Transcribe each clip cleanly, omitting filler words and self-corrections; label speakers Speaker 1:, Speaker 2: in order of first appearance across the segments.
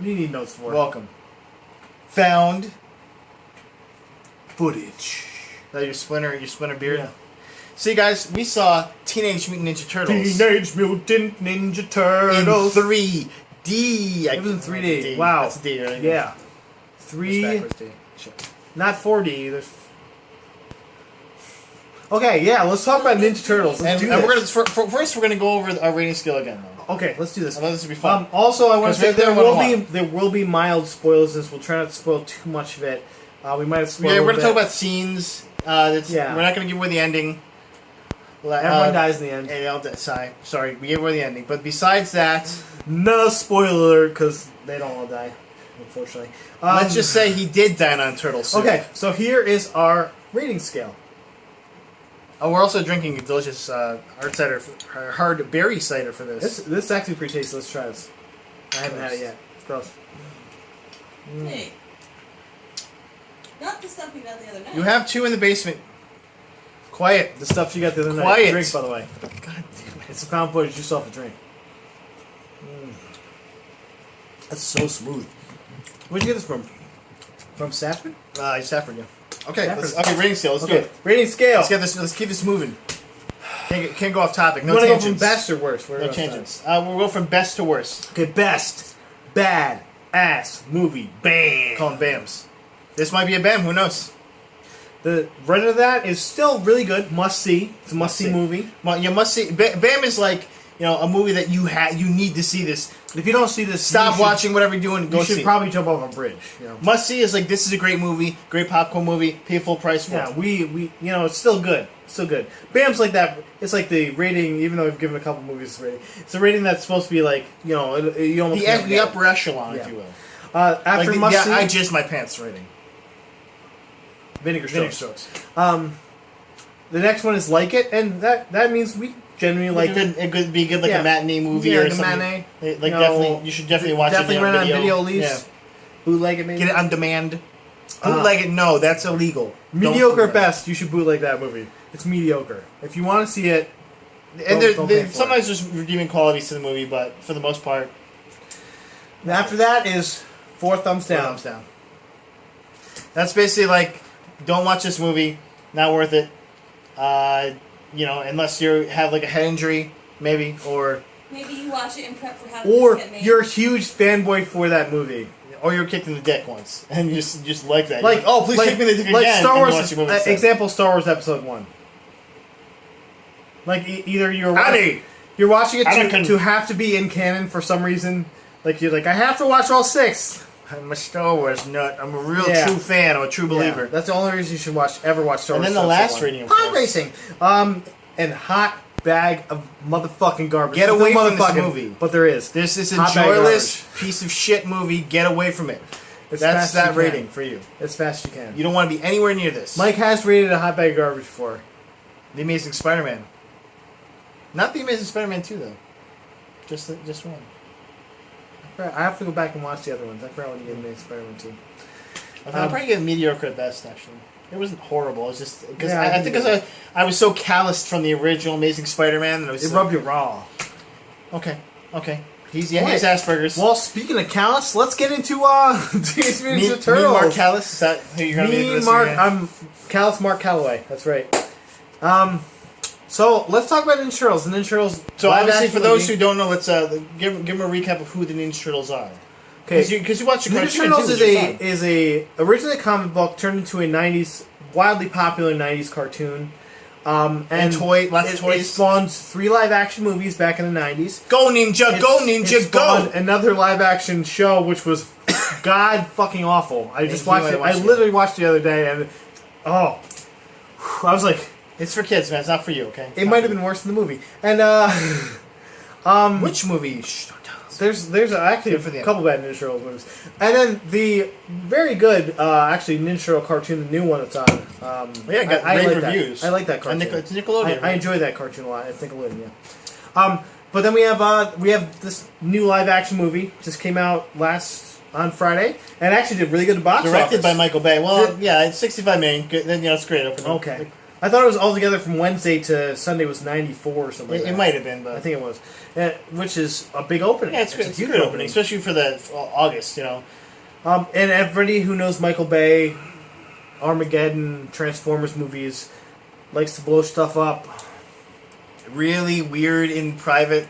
Speaker 1: What do you need notes for?
Speaker 2: Welcome. Found
Speaker 1: footage.
Speaker 2: that your Splinter beard.
Speaker 1: Yeah.
Speaker 2: See, guys, we saw Teenage Mutant Ninja Turtles
Speaker 1: Teenage Mutant Ninja Turtles.
Speaker 2: in 3D.
Speaker 1: It was in 3D. Wow.
Speaker 2: That's a D, right?
Speaker 1: Yeah.
Speaker 2: It's
Speaker 1: 3.
Speaker 2: backwards D. Shit.
Speaker 1: Not 4D. Okay, yeah. Let's talk about Ninja Turtles. Let's do
Speaker 2: And we're
Speaker 1: this.
Speaker 2: gonna first we're gonna go over our rating scale again, though.
Speaker 1: Okay, let's do this.
Speaker 2: I thought this would be fun.
Speaker 1: Also, I want to say
Speaker 2: Because
Speaker 1: there will be mild spoilers. This we'll try not to spoil too much of it. We might have spoiled.
Speaker 2: Yeah,
Speaker 1: a
Speaker 2: we're gonna
Speaker 1: little
Speaker 2: talk about scenes.
Speaker 1: Yeah.
Speaker 2: We're not gonna give away the ending.
Speaker 1: Everyone dies in the end.
Speaker 2: And they'll sorry, we gave away the ending. But besides that,
Speaker 1: No spoiler, because they don't all die, unfortunately.
Speaker 2: let's just say he did die on Turtle Soup.
Speaker 1: Okay, so here is our rating scale.
Speaker 2: Oh, we're also drinking a delicious hard berry cider for this.
Speaker 1: This is actually pretty tasty. Let's try this. I haven't had it yet. It's gross.
Speaker 3: Hey. Not the stuff we got the other night.
Speaker 2: You have two in the basement. Quiet.
Speaker 1: The stuff you got the other night.
Speaker 2: Quiet.
Speaker 1: Drink, by the way.
Speaker 2: God damn it.
Speaker 1: It's a found footage. Yourself a drink. That's so smooth. Where'd you get this from? From Saffron?
Speaker 2: Saffron, yeah. Okay,
Speaker 1: Saffron.
Speaker 2: rating scale. Let's do it.
Speaker 1: Rating scale.
Speaker 2: Let's keep this moving. Can't go off topic.
Speaker 1: You
Speaker 2: No
Speaker 1: want to go
Speaker 2: tangents.
Speaker 1: from best or worst? Where
Speaker 2: No
Speaker 1: do we go
Speaker 2: tangents. We'll go from best to worst.
Speaker 1: Okay, best. Bad. Ass. Movie. Bam.
Speaker 2: Call them BAMs. This might be a BAM. Who knows?
Speaker 1: The run of that is still really good. Must see. It's a must see movie.
Speaker 2: Well, you must see. BAM is like a movie that you need to see this.
Speaker 1: If you don't see this,
Speaker 2: Stop watching whatever you're doing. And
Speaker 1: You
Speaker 2: go
Speaker 1: should
Speaker 2: see.
Speaker 1: probably jump off a bridge. You know?
Speaker 2: Must see is like this is a great movie, great popcorn movie, pay full price for
Speaker 1: Yeah,
Speaker 2: it.
Speaker 1: we it's still good. Still good. Bam's like that. It's like the rating, even though we've given a couple movies this rating. It's a rating that's supposed to be like, you almost
Speaker 2: The upper echelon,
Speaker 1: Yeah.
Speaker 2: if you will.
Speaker 1: after
Speaker 2: Like
Speaker 1: must see.
Speaker 2: I jizzed my pants rating.
Speaker 1: Vinegar
Speaker 2: Vinegar
Speaker 1: Strokes.
Speaker 2: Strokes.
Speaker 1: The next one is Like It, and that means we genuinely like it.
Speaker 2: It could be good, like
Speaker 1: Yeah.
Speaker 2: a matinee movie
Speaker 1: Yeah,
Speaker 2: or
Speaker 1: like a
Speaker 2: something.
Speaker 1: matinee.
Speaker 2: Like definitely, you should definitely watch
Speaker 1: Definitely
Speaker 2: it.
Speaker 1: rent on video
Speaker 2: Yeah.
Speaker 1: lease. Bootleg it, maybe.
Speaker 2: Get it on demand. Bootleg it? No, that's illegal.
Speaker 1: Mediocre
Speaker 2: Don't
Speaker 1: at best. You should bootleg that movie. It's mediocre. If you want to see it,
Speaker 2: And
Speaker 1: don't pay for
Speaker 2: sometimes there's redeeming qualities to the movie, but for the most part,
Speaker 1: after that is 4 thumbs down.
Speaker 2: thumbs down. That's basically like, don't watch this movie. Not worth it. Unless you have like a head injury, maybe, or
Speaker 3: Maybe you watch it and prep for how
Speaker 1: Or
Speaker 3: to get made.
Speaker 1: you're a huge fanboy for that movie.
Speaker 2: you were kicked in the dick once, and you just like that.
Speaker 1: Like,
Speaker 2: You're oh, please kick me in the dick
Speaker 1: like
Speaker 2: again.
Speaker 1: Star
Speaker 2: and you
Speaker 1: Wars.
Speaker 2: watch the movie instead.
Speaker 1: Example: Star Wars Episode 1. Like either you're
Speaker 2: Howdy.
Speaker 1: you're watching it
Speaker 2: Anakin.
Speaker 1: to have to be in canon for some reason. Like you're like, I have to watch all 6.
Speaker 2: I'm a Star Wars nut. I'm a real
Speaker 1: Yeah.
Speaker 2: true fan. I'm a true believer.
Speaker 1: Yeah, that's the only reason you should ever watch Star
Speaker 2: And
Speaker 1: Wars.
Speaker 2: then the
Speaker 1: Episode
Speaker 2: last
Speaker 1: 1.
Speaker 2: rating, of
Speaker 1: Pod
Speaker 2: course.
Speaker 1: racing. And hot bag of motherfucking garbage.
Speaker 2: Get
Speaker 1: There's
Speaker 2: away
Speaker 1: no
Speaker 2: from this
Speaker 1: motherfucking-
Speaker 2: movie.
Speaker 1: But there is.
Speaker 2: There's this
Speaker 1: Hot bag
Speaker 2: enjoyless piece of shit movie. Get away from it.
Speaker 1: As
Speaker 2: That's
Speaker 1: fast as
Speaker 2: that
Speaker 1: you
Speaker 2: rating
Speaker 1: can.
Speaker 2: for you.
Speaker 1: As fast as you can.
Speaker 2: You don't want to be anywhere near this.
Speaker 1: Mike has rated a hot bag of garbage before.
Speaker 2: The Amazing Spider-Man. Not The Amazing Spider-Man 2, though. Just one.
Speaker 1: I have to go back and watch the other ones. I forgot when you gave me Spider-Man 2.
Speaker 2: I'll probably give it mediocre at best, actually. It wasn't horrible. It was just... Because
Speaker 1: Yeah,
Speaker 2: I think because I was so calloused from the original Amazing Spider-Man. And I was
Speaker 1: It rubbed you raw.
Speaker 2: Okay. He has
Speaker 1: Wait.
Speaker 2: Asperger's.
Speaker 1: Well, speaking of callous, let's get into Teenage Mutant Ninja
Speaker 2: Me
Speaker 1: Turtles.
Speaker 2: Mark Callis? Is that who you're going to be
Speaker 1: Me,
Speaker 2: this
Speaker 1: Mark,
Speaker 2: again?
Speaker 1: I'm Callous Mark Calloway. That's right. So let's talk about Ninja Turtles. The Ninja Turtles.
Speaker 2: So
Speaker 1: live
Speaker 2: obviously,
Speaker 1: action
Speaker 2: for those
Speaker 1: movie.
Speaker 2: who don't know, let's give them a recap of who the Ninja Turtles are.
Speaker 1: Okay.
Speaker 2: Because you watched the
Speaker 1: Ninja
Speaker 2: cartoon
Speaker 1: Turtles
Speaker 2: too,
Speaker 1: is
Speaker 2: which was fun.
Speaker 1: is a originally a comic book turned into a '90s wildly popular '90s cartoon. And
Speaker 2: lots of toys.
Speaker 1: It spawned 3 live action movies back in the '90s.
Speaker 2: Go Ninja, go Ninja,
Speaker 1: It spawned
Speaker 2: go!
Speaker 1: another live action show, which was god fucking awful. I just watched it. I
Speaker 2: watched it.
Speaker 1: literally watched it the other day, and I was like,
Speaker 2: It's for kids, man. It's not for you, okay?
Speaker 1: it might have been worse than the movie. And
Speaker 2: Which movie? Shh, don't tell us.
Speaker 1: there's actually
Speaker 2: Good for
Speaker 1: a
Speaker 2: them.
Speaker 1: couple bad Ninja Turtles movies, and then the very good actually Ninja Turtle cartoon, the new one that's on.
Speaker 2: Yeah, it got rave
Speaker 1: like
Speaker 2: reviews.
Speaker 1: That. I like that cartoon.
Speaker 2: It's Nickelodeon.
Speaker 1: I enjoy that cartoon a lot. It's Nickelodeon, yeah. But then we have this new live action movie just came out on Friday, and actually did really good at the box
Speaker 2: Directed
Speaker 1: office.
Speaker 2: by Michael Bay. Well, yeah, it's 65 million. Good, then it's great opening.
Speaker 1: Okay. I thought it was altogether from Wednesday to Sunday was 94 or something. Like
Speaker 2: It
Speaker 1: that.
Speaker 2: might have been, but
Speaker 1: I think it was, which is a big opening.
Speaker 2: yeah, it's
Speaker 1: a
Speaker 2: a
Speaker 1: huge
Speaker 2: good opening, especially for the August. You know,
Speaker 1: And everybody who knows Michael Bay, Armageddon, Transformers movies, likes to blow stuff up.
Speaker 2: really weird in private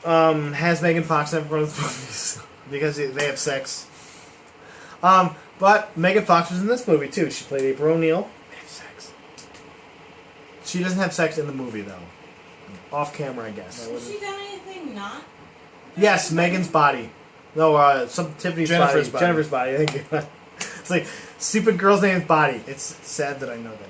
Speaker 1: Has Megan Fox in every one of the movies.
Speaker 2: because they have sex.
Speaker 1: But Megan Fox was in this movie too. She played April O'Neil.
Speaker 2: They have sex.
Speaker 1: She doesn't have sex in the movie though. Off camera, I guess.
Speaker 3: Has she done anything not?
Speaker 1: Yes, Megan's body. No, some Tiffany's
Speaker 2: Jennifer's body.
Speaker 1: Jennifer's body. Thank you. It's like stupid girl's name's Body.
Speaker 2: It's sad that I know that.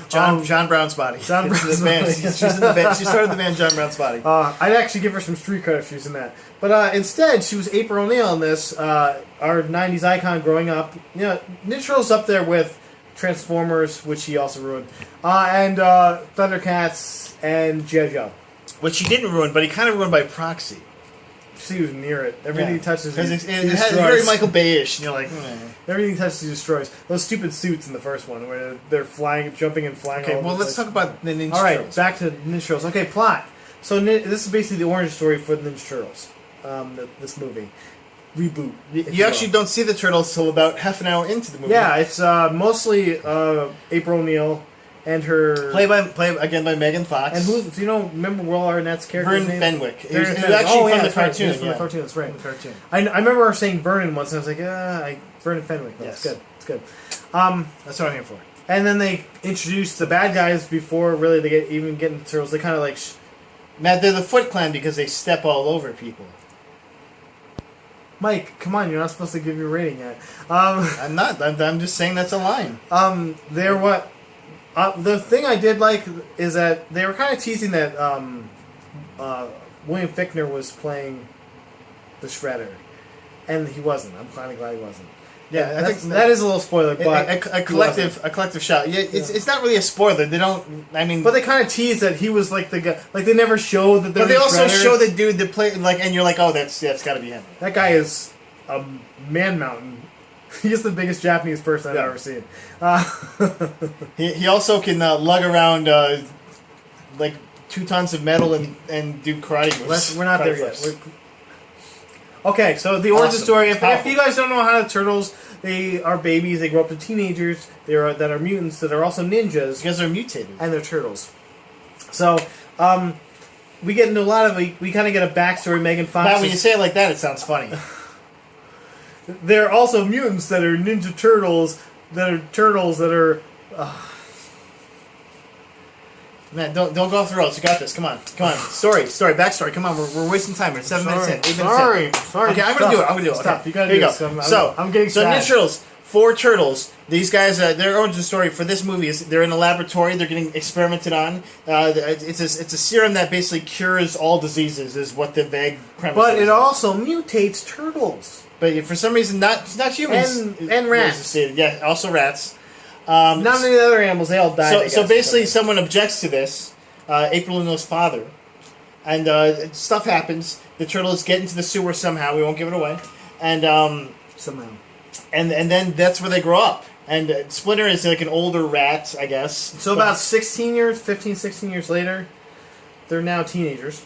Speaker 2: John Brown's body.
Speaker 1: John
Speaker 2: It's
Speaker 1: Brown's
Speaker 2: the band.
Speaker 1: body.
Speaker 2: She's in the band. She started the band John Brown's body.
Speaker 1: I'd actually give her some street cred if she was in that. But instead, she was April O'Neil in this, our 90s icon growing up. You know, Ninja Turtles up there with Transformers, which he also ruined, and Thundercats and G.I. Joe.
Speaker 2: Which he didn't ruin, but he kind of ruined by proxy.
Speaker 1: She was near it. Everything he touches,
Speaker 2: Because
Speaker 1: he
Speaker 2: it
Speaker 1: destroys.
Speaker 2: has very Michael Bay-ish. And you're like,
Speaker 1: Everything he touches, he destroys. Those stupid suits in the first one, where they're flying, jumping and flying.
Speaker 2: okay,
Speaker 1: all over
Speaker 2: well,
Speaker 1: the
Speaker 2: let's
Speaker 1: place.
Speaker 2: talk about the Ninja
Speaker 1: All right,
Speaker 2: Turtles.
Speaker 1: back to Ninja Turtles. Okay, plot. So this is basically the origin story for the Ninja Turtles. This movie reboot. if
Speaker 2: You
Speaker 1: will.
Speaker 2: actually don't see the Turtles till about half an hour into the movie.
Speaker 1: Yeah, it's mostly April O'Neil and her.
Speaker 2: Play again by Megan Fox.
Speaker 1: And do you know? Remember Will Arnett's character?
Speaker 2: Vern Fenwick. He was
Speaker 1: Fenwick.
Speaker 2: actually from the
Speaker 1: that's right.
Speaker 2: cartoon.
Speaker 1: He was from
Speaker 2: yeah.
Speaker 1: the cartoon. That's right.
Speaker 2: From the cartoon.
Speaker 1: I remember her saying Vernon once, and I was like, Vernon Fenwick. No,
Speaker 2: Yes.
Speaker 1: It's good. It's good.
Speaker 2: That's what I'm here for.
Speaker 1: And then they introduced the bad guys before really they even get into Turtles. They kind of like.
Speaker 2: Matt, they're the Foot Clan because they step all over people.
Speaker 1: Mike, come on! You're not supposed to give your rating yet.
Speaker 2: I'm not. I'm just saying that's a line.
Speaker 1: They're what? The thing I did like is that they were kind of teasing that William Fichtner was playing the Shredder, and he wasn't. I'm kind of glad he wasn't.
Speaker 2: Yeah, I think
Speaker 1: that is a little spoiler, but
Speaker 2: a collective shot. Yeah, it's not really a spoiler. They don't. I mean,
Speaker 1: but they kind of tease that he was like the guy. Like they never show that.
Speaker 2: but they also
Speaker 1: Shredder.
Speaker 2: show the dude that play like, and you're like, oh, that's got to be him.
Speaker 1: That guy is a man mountain. He's the biggest Japanese person I've
Speaker 2: Yeah.
Speaker 1: ever seen.
Speaker 2: He also can lug around like 2 tons of metal and do karate moves.
Speaker 1: We're not there yet.
Speaker 2: Flips.
Speaker 1: Okay, so the origin
Speaker 2: Awesome.
Speaker 1: story. If
Speaker 2: Powerful.
Speaker 1: you guys don't know how the Turtles, they are babies. They grow up to teenagers. That are mutants. That are also ninjas,
Speaker 2: Because they're mutated.
Speaker 1: and they're turtles. So, we get into a lot of we kind of get a backstory. Megan Fox.
Speaker 2: Now, when you say it like that, it sounds funny.
Speaker 1: They're also mutants that are Ninja Turtles. That are.
Speaker 2: Man, don't go off the rails. You got this. Come on. Story, backstory. Come on, we're wasting time. We're 7 minutes in. 8 minutes in.
Speaker 1: Sorry.
Speaker 2: Okay, I'm gonna do it.
Speaker 1: Stop.
Speaker 2: Okay.
Speaker 1: You gotta
Speaker 2: Here
Speaker 1: do
Speaker 2: you
Speaker 1: this.
Speaker 2: go.
Speaker 1: I'm getting
Speaker 2: so
Speaker 1: sad.
Speaker 2: Ninja Turtles, 4 turtles. These guys, their origin story for this movie is they're in a laboratory. They're getting experimented on. It's a serum that basically cures all diseases. Is what the vague premise.
Speaker 1: But
Speaker 2: is.
Speaker 1: it also mutates turtles.
Speaker 2: But for some reason, not humans
Speaker 1: And rats.
Speaker 2: Yeah, also rats.
Speaker 1: Not many of the other animals. They all died. I
Speaker 2: So
Speaker 1: guess,
Speaker 2: basically,
Speaker 1: but-
Speaker 2: someone objects to this. April O'Neil's father, and stuff happens. The turtles get into the sewer somehow. We won't give it away, and
Speaker 1: somehow.
Speaker 2: and then that's where they grow up. And Splinter is like an older rat, I guess.
Speaker 1: So about 16 years later, they're now teenagers.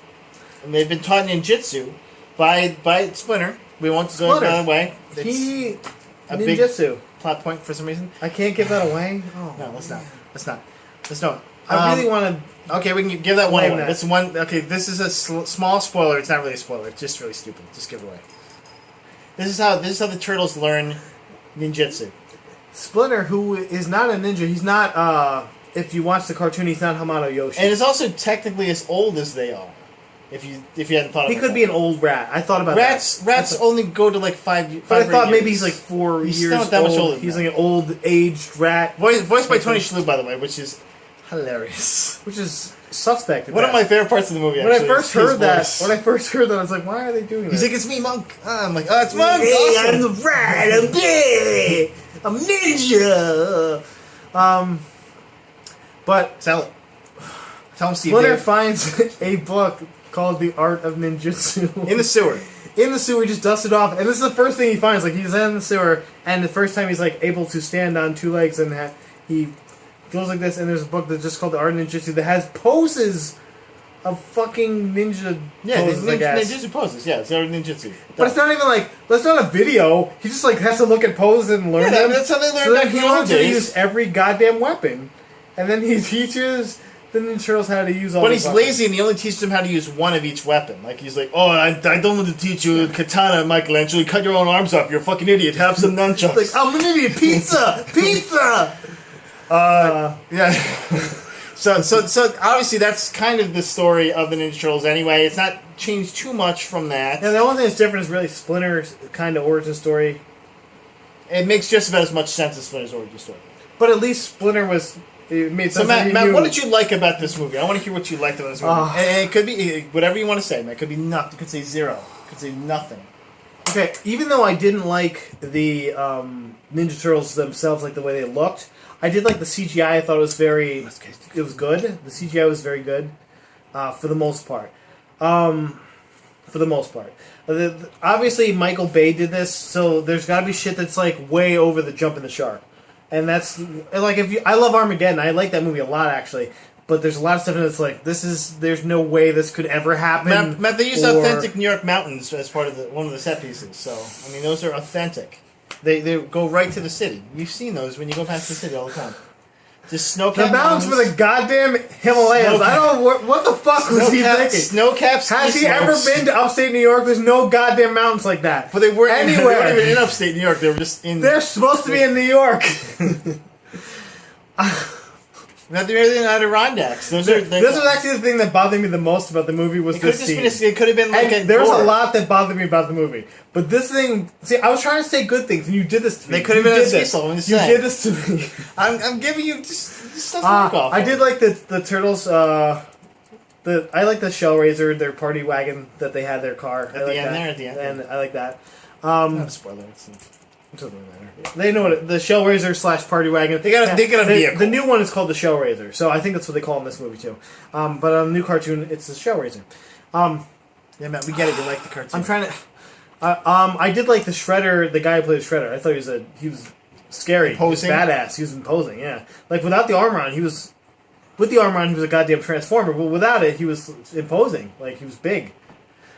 Speaker 2: And they've been taught ninjutsu by Splinter. We won't go
Speaker 1: Splinter.
Speaker 2: that way. It's
Speaker 1: He
Speaker 2: a big
Speaker 1: ninjutsu.
Speaker 2: plot point for some reason.
Speaker 1: I can't give that away. Oh,
Speaker 2: No, let's not. Let's not.
Speaker 1: I really want to.
Speaker 2: Okay, we can give that one
Speaker 1: Blame
Speaker 2: away.
Speaker 1: that.
Speaker 2: That's one. Okay, this is a small spoiler. It's not really a spoiler. It's just really stupid. Just give it away. This is how the turtles learn ninjutsu.
Speaker 1: Splinter, who is not a ninja, he's not. If you watch the cartoon, he's not Hamato Yoshi.
Speaker 2: And is also technically as old as they are. If you hadn't thought of
Speaker 1: he
Speaker 2: it.
Speaker 1: could be an old rat. I thought about
Speaker 2: Rats
Speaker 1: that.
Speaker 2: only go to like 5.
Speaker 1: But I thought
Speaker 2: years.
Speaker 1: maybe he's like 4
Speaker 2: He's
Speaker 1: years
Speaker 2: not that much
Speaker 1: old.
Speaker 2: older than
Speaker 1: He's
Speaker 2: that.
Speaker 1: like an old aged rat,
Speaker 2: Voiced by Tony Shalhoub, by the way, which is hilarious.
Speaker 1: which is suspect. at
Speaker 2: One of
Speaker 1: best.
Speaker 2: my favorite parts of the movie.
Speaker 1: When I
Speaker 2: Actually,
Speaker 1: first
Speaker 2: is his
Speaker 1: heard that,
Speaker 2: voice.
Speaker 1: I was like, "Why are they doing
Speaker 2: He's
Speaker 1: that?"
Speaker 2: like, "It's me, Monk." I'm like, "Oh, it's Monk."
Speaker 1: Hey,
Speaker 2: awesome.
Speaker 1: I'm the rat. I'm gay. I'm ninja. But
Speaker 2: Sell it. Tell him Steve.
Speaker 1: Splinter
Speaker 2: Dave.
Speaker 1: finds a book called The Art of Ninjutsu
Speaker 2: In the sewer.
Speaker 1: in the sewer. He just dusts it off, and this is the first thing he finds. Like he's in the sewer, and the first time he's like able to stand on two legs, and he goes like this. And there's a book that's just called The Art of Ninjutsu that has poses of fucking ninja poses, I guess.
Speaker 2: Ninjutsu poses. Yeah, it's ninjutsu.
Speaker 1: But it's not even like that's not a video. He just like has to look at poses and learn them.
Speaker 2: That's how they learn.
Speaker 1: So
Speaker 2: back
Speaker 1: then he
Speaker 2: in the old
Speaker 1: learns to
Speaker 2: days.
Speaker 1: use every goddamn weapon, and then he teaches the Ninja Turtles how to use all.
Speaker 2: But
Speaker 1: the
Speaker 2: he's
Speaker 1: weapons.
Speaker 2: lazy, and he only teaches them how to use one of each weapon. Like he's like, "Oh, I don't want to teach you katana, Michelangelo. You cut your own arms off. You're a fucking idiot. Have some nunchucks."
Speaker 1: Like I'm an idiot. Pizza, pizza.
Speaker 2: Yeah. So obviously that's kind of the story of the Ninja Turtles. Anyway, it's not changed too much from that.
Speaker 1: Yeah, the only thing that's different is really Splinter's kind of origin story.
Speaker 2: It makes just about as much sense as Splinter's origin story.
Speaker 1: But at least Splinter was. It made
Speaker 2: So
Speaker 1: sense.
Speaker 2: Matt, what did you like about this movie? I want to hear what you liked about this movie. And it could be whatever you want to say, Matt. It could be nothing. You could say zero. You could say nothing.
Speaker 1: Okay, even though I didn't like the Ninja Turtles themselves, like the way they looked, I did like the CGI. I thought it was very. It was good. The CGI was very good, for the most part. Obviously, Michael Bay did this, so there's got to be shit that's like way over the jump in the shark, and that's like I love Armageddon. I like that movie a lot, actually. But there's a lot of stuff in it that's like there's no way this could ever happen.
Speaker 2: Matt, they use authentic New York mountains as part of one of the set pieces. So I mean, those are authentic. They go right to the city. You've seen those when you go past the city all the time. Just snow-capped
Speaker 1: The mountains for the goddamn Himalayas. I don't know what the fuck was he thinking.
Speaker 2: Snow-capped ski
Speaker 1: Has he ever
Speaker 2: slopes.
Speaker 1: been to upstate New York? There's no goddamn mountains like that.
Speaker 2: But they weren't
Speaker 1: anywhere.
Speaker 2: They weren't even in upstate New York. They were just in.
Speaker 1: They're supposed to be in New York.
Speaker 2: Not the Adirondacks. This
Speaker 1: was actually the thing that bothered me the most about the movie was this scene.
Speaker 2: It could have been like
Speaker 1: and there was a lot that bothered me about the movie. But this thing... See, I was trying to say good things, and you did this to me.
Speaker 2: They could have been a ski slope.
Speaker 1: You did this to me.
Speaker 2: I'm giving you just stuff to work off.
Speaker 1: I did like the Turtles... I like the Shellraiser, their party wagon that they had, their car.
Speaker 2: At the end.
Speaker 1: And I like that.
Speaker 2: Not a spoiler.
Speaker 1: It doesn't really matter. They know what the Shellraiser / party wagon.
Speaker 2: They got a vehicle.
Speaker 1: The new one is called the Shellraiser, so I think that's what they call it in this movie too. But on the new cartoon, it's the Shellraiser.
Speaker 2: Yeah, Matt, we get it. You like the cartoon.
Speaker 1: I'm trying to. I did like the Shredder, the guy who played Shredder. I thought he was scary,
Speaker 2: Imposing?
Speaker 1: He was badass. He was imposing. Yeah, like without the armor on, he was. With the armor on, he was a goddamn transformer. But without it, he was imposing. Like he was big.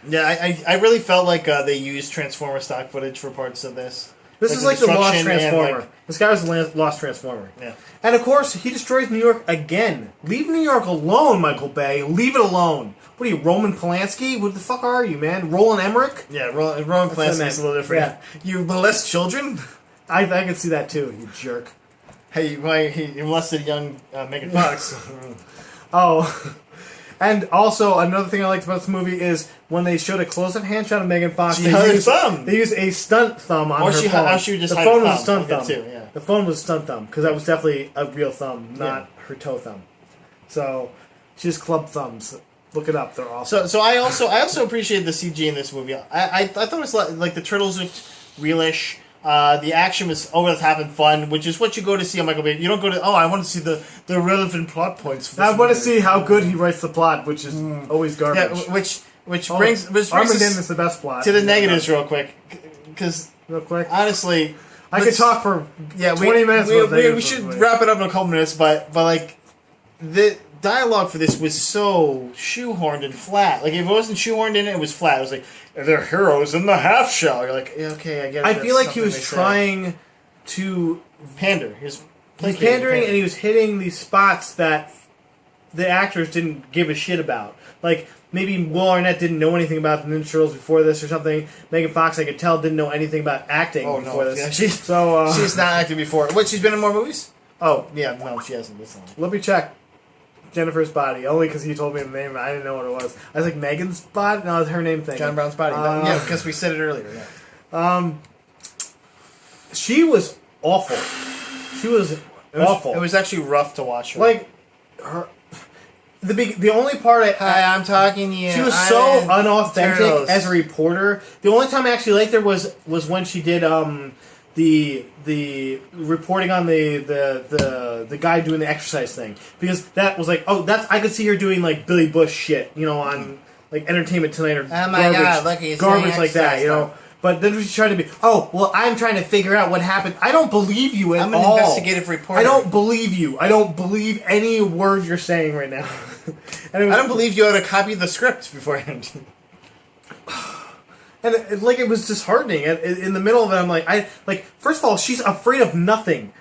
Speaker 2: Yeah, I really felt like they used Transformer stock footage for parts of this.
Speaker 1: This is like the Lost
Speaker 2: destruction and,
Speaker 1: Transformer. This guy was the Lost Transformer.
Speaker 2: Yeah.
Speaker 1: And of course, he destroys New York again. Leave New York alone, Michael Bay. Leave it alone. What are you, Roman Polanski? What the fuck are you, man? Roland Emmerich?
Speaker 2: Yeah, Roman Polanski is a little different.
Speaker 1: Yeah.
Speaker 2: You molest children?
Speaker 1: I can see that too, you jerk.
Speaker 2: Hey, why he molested young Megan Fox?
Speaker 1: Oh. And also, another thing I liked about this movie is when they showed a close-up handshot of Megan Fox,
Speaker 2: She held her thumb.
Speaker 1: They used a stunt thumb on her phone.
Speaker 2: Or she just
Speaker 1: the
Speaker 2: had
Speaker 1: phone
Speaker 2: a
Speaker 1: was a stunt
Speaker 2: thumb.
Speaker 1: thumb.
Speaker 2: Too, yeah.
Speaker 1: The phone was a stunt thumb, because that was definitely a real thumb, not her toe thumb. So, she just club thumbs. Look it up; they're awesome.
Speaker 2: So I also appreciated the CG in this movie. I thought it was like the turtles looked realish. The action was over the top and fun, which is what you go to see on Michael Bay. You don't go to I want to see the relevant plot points. For this
Speaker 1: I want to
Speaker 2: movie.
Speaker 1: see how good he writes the plot, which is always garbage.
Speaker 2: Yeah, which brings
Speaker 1: Armageddon
Speaker 2: us
Speaker 1: is the best plot.
Speaker 2: to the negatives real quick, because
Speaker 1: Real quick,
Speaker 2: honestly,
Speaker 1: I could talk for 20 minutes.
Speaker 2: We should wrap it up in a couple minutes, but like the dialogue for this was so shoehorned and flat. Like if it wasn't shoehorned in, it was flat. It was like they're heroes in the half shell. You're like, okay, I guess.
Speaker 1: I feel like he was trying to
Speaker 2: pander.
Speaker 1: He was pandering, and he was hitting these spots that the actors didn't give a shit about. Like maybe Will Arnett didn't know anything about the Ninja Turtles before this or something. Megan Fox, I could tell, didn't know anything about acting before this.
Speaker 2: Yeah, she's not acted before. What? She's been in more movies? Oh yeah, no, she hasn't. This one.
Speaker 1: Let me check. Jennifer's Body, only because he told me the name. I didn't know what it was. I was like, Megan's Body? No, it's her name thing.
Speaker 2: John Brown's Body. Yeah, because we said it earlier. Yeah.
Speaker 1: She was awful. She was awful.
Speaker 2: It was actually rough to watch her.
Speaker 1: Like, her... The only part
Speaker 2: Hi, I'm talking to you.
Speaker 1: She was so unauthentic as a reporter. The only time I actually liked her was when she did the reporting on the guy doing the exercise thing, because that was like, I could see her doing like Billy Bush shit, on like Entertainment Tonight or
Speaker 2: Oh my God, look, he's
Speaker 1: garbage
Speaker 2: saying
Speaker 1: like that,
Speaker 2: exercise
Speaker 1: you know.
Speaker 2: stuff.
Speaker 1: But then she tried to be, oh, well, I'm trying to figure out what happened. I don't believe you at
Speaker 2: I'm an
Speaker 1: all.
Speaker 2: investigative reporter.
Speaker 1: I don't believe you. I don't believe any word you're saying right now. And it was,
Speaker 2: I don't believe you ought to copy the script beforehand.
Speaker 1: And it was disheartening. In the middle of it, I'm like, first of all, she's afraid of nothing.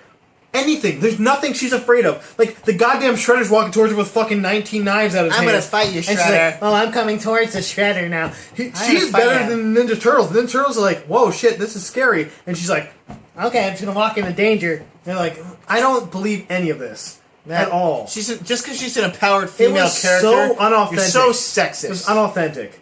Speaker 1: Anything. There's nothing she's afraid of. Like, the goddamn Shredder's walking towards her with fucking 19 knives out of his
Speaker 2: I'm
Speaker 1: hands.
Speaker 2: gonna fight you,
Speaker 1: And she's
Speaker 2: Shredder.
Speaker 1: like, well, I'm coming towards the Shredder now. She's
Speaker 2: fight
Speaker 1: better
Speaker 2: him.
Speaker 1: than Ninja Turtles. The Ninja Turtles are like, whoa, shit, this is scary. And she's like, okay, I'm just gonna walk into danger. And they're like, I don't believe any of this. At all.
Speaker 2: Just because she's an empowered female
Speaker 1: was
Speaker 2: character.
Speaker 1: so unauthentic.
Speaker 2: You're so sexist.
Speaker 1: It was unauthentic.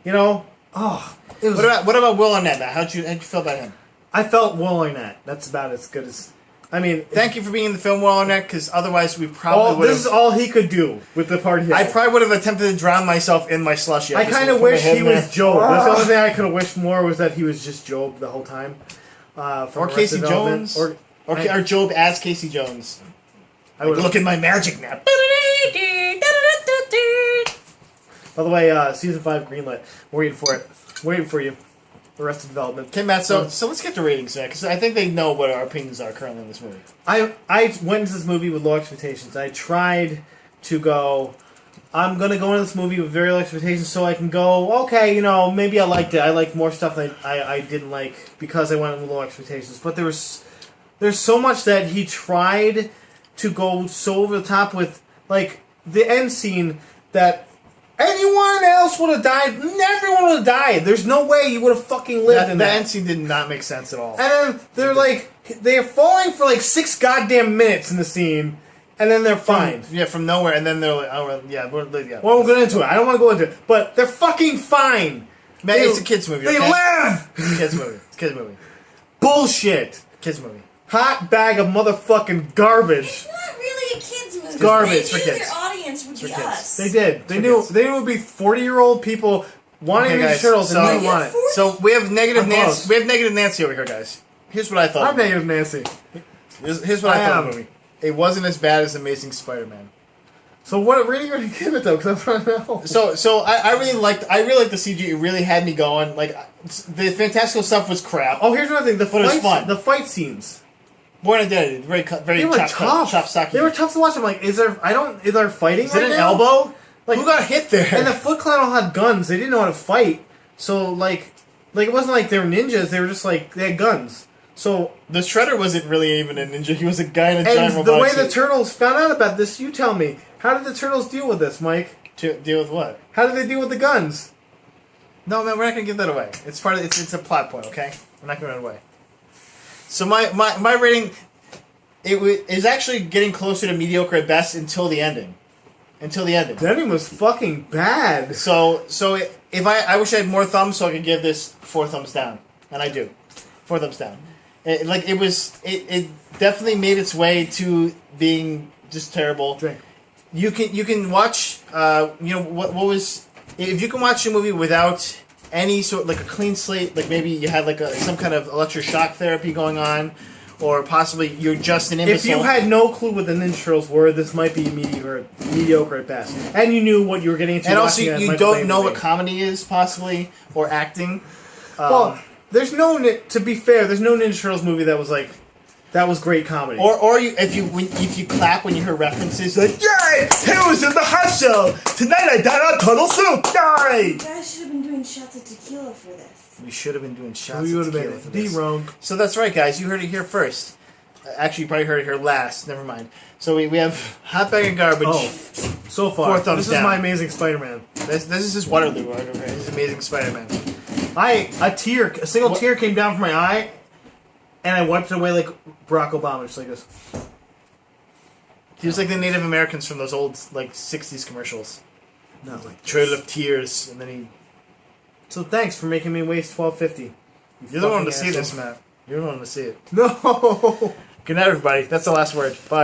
Speaker 1: You know? Oh, it was...
Speaker 2: What about Will Arnett, Matt? How'd you feel about him?
Speaker 1: I felt Will Arnett. That's about as good as... I mean...
Speaker 2: Thank you for being in the film, Will Arnett, because otherwise we probably would have...
Speaker 1: This is all he could do with the part he had.
Speaker 2: I probably would have attempted to drown myself in my slushy.
Speaker 1: I kind of wish he was Job. That's the only thing I could have wished more was that he was just Job the whole time.
Speaker 2: Or Casey Jones. Or Job as Casey Jones.
Speaker 1: I would
Speaker 2: look at my magic now.
Speaker 1: By the way, season 5 greenlit. Waiting for it. Waiting for you. Arrested Development.
Speaker 2: Okay, Matt, so let's get to ratings, man, because I think they know what our opinions are currently in this movie.
Speaker 1: I went into this movie with low expectations. I tried to go... I'm going to go into this movie with very low expectations so I can go, okay, you know, maybe I liked it. I liked more stuff that I didn't like because I went in with low expectations. But there's so much that he tried to go so over the top with, like, the end scene that anyone else would have died. Everyone would have died. There's no way you would have fucking lived in that.
Speaker 2: The end scene did not make sense at all.
Speaker 1: And then they're falling for like 6 goddamn minutes in the scene, and then they're fine.
Speaker 2: From nowhere, and then they're like, oh, yeah.
Speaker 1: Well, we'll get into it. I don't want to go into it, but they're fucking fine.
Speaker 2: Man, it's a kid's movie.
Speaker 1: They
Speaker 2: okay?
Speaker 1: live!
Speaker 2: It's a kid's movie. It's a kid's movie.
Speaker 1: Bullshit.
Speaker 2: Kid's movie.
Speaker 1: Hot bag of motherfucking garbage.
Speaker 3: It's not really a kids' movie.
Speaker 1: Garbage.
Speaker 3: They
Speaker 2: For
Speaker 3: knew
Speaker 2: kids.
Speaker 3: their audience would be us.
Speaker 1: They did. They knew it would be 40-year-old people wanting
Speaker 2: Okay,
Speaker 1: Ninja
Speaker 2: guys,
Speaker 1: Turtles and
Speaker 2: so-
Speaker 1: didn't want it.
Speaker 2: So we have negative
Speaker 1: I'm
Speaker 2: Nancy.
Speaker 1: close.
Speaker 2: We have negative Nancy over here, guys. Here's what I thought.
Speaker 1: I'm negative Nancy.
Speaker 2: Here's what I thought of
Speaker 1: am.
Speaker 2: the movie. It wasn't as bad as Amazing Spider-Man.
Speaker 1: So what rating are you going to give it though? Because I'm trying to know.
Speaker 2: So I really liked the CG. It really had me going. Like the fantastical stuff was crap.
Speaker 1: Oh, here's another thing.
Speaker 2: But it was fun.
Speaker 1: The fight scenes.
Speaker 2: Born Identity, very
Speaker 1: They were tough.
Speaker 2: chop-socky.
Speaker 1: They were tough to watch. I'm like, is there fighting?
Speaker 2: Is it
Speaker 1: right
Speaker 2: an
Speaker 1: now?
Speaker 2: elbow?
Speaker 1: Like,
Speaker 2: who got hit there?
Speaker 1: And the Foot Clan all had guns. They didn't know how to fight. So like it wasn't like they were ninjas. They were just like they had guns. So
Speaker 2: the Shredder wasn't really even a ninja. He was a guy in a giant
Speaker 1: and the
Speaker 2: robotic
Speaker 1: way
Speaker 2: suit.
Speaker 1: the Turtles found out about this, you tell me. How did the Turtles deal with this, Mike?
Speaker 2: To deal with what?
Speaker 1: How did they deal with the guns?
Speaker 2: No, man, we're not gonna give that away. It's part of it's a plot point, okay? We're not gonna run away. So my rating, is actually getting closer to mediocre at best until the ending. The
Speaker 1: ending was fucking bad.
Speaker 2: So if I wish I had more thumbs so I could give this 4 thumbs down, and I do, 4 thumbs down. It definitely made its way to being just terrible.
Speaker 1: Drink.
Speaker 2: You can watch what was if you can watch a movie without any sort like a clean slate, like maybe you had like some kind of electroshock therapy going on, or possibly you're just an imbecile.
Speaker 1: If you had no clue what the Ninja Turtles were, this might be mediocre at best. And you knew what you were getting into.
Speaker 2: and also
Speaker 1: watching it as
Speaker 2: you
Speaker 1: Michael
Speaker 2: don't
Speaker 1: Bay
Speaker 2: know
Speaker 1: movie.
Speaker 2: what comedy is possibly or acting.
Speaker 1: Well, there's no. To be fair, there's no Ninja Turtles movie that was like that was great comedy.
Speaker 2: Or if you clap when you hear references like yay, Heroes in the hot show tonight I died on turtle soup, yay!
Speaker 3: You guys should have been doing shots of tequila for this.
Speaker 2: We should have been doing shots.
Speaker 1: we would
Speaker 2: of
Speaker 1: have
Speaker 2: tequila
Speaker 1: been
Speaker 2: for this.
Speaker 1: de-wrong.
Speaker 2: So that's right, guys. You heard it here first. Actually, you probably heard it here last. Never mind. So we have Hot Bag of Garbage.
Speaker 1: Oh, so far.
Speaker 2: 4 thumbs
Speaker 1: this
Speaker 2: down.
Speaker 1: is my Amazing Spider-Man.
Speaker 2: This is his Waterloo right over here. His Amazing Spider-Man.
Speaker 1: A single tear came down from my eye, and I wiped it away like Barack Obama, just like this.
Speaker 2: He was like the Native Americans from those old like 60s commercials.
Speaker 1: Not like
Speaker 2: Trail of Tears, and then he...
Speaker 1: So thanks for making me waste $12.50.
Speaker 2: You're the one to see this, Matt. You're the one to see it.
Speaker 1: No.
Speaker 2: Good night, everybody. That's the last word. Bye.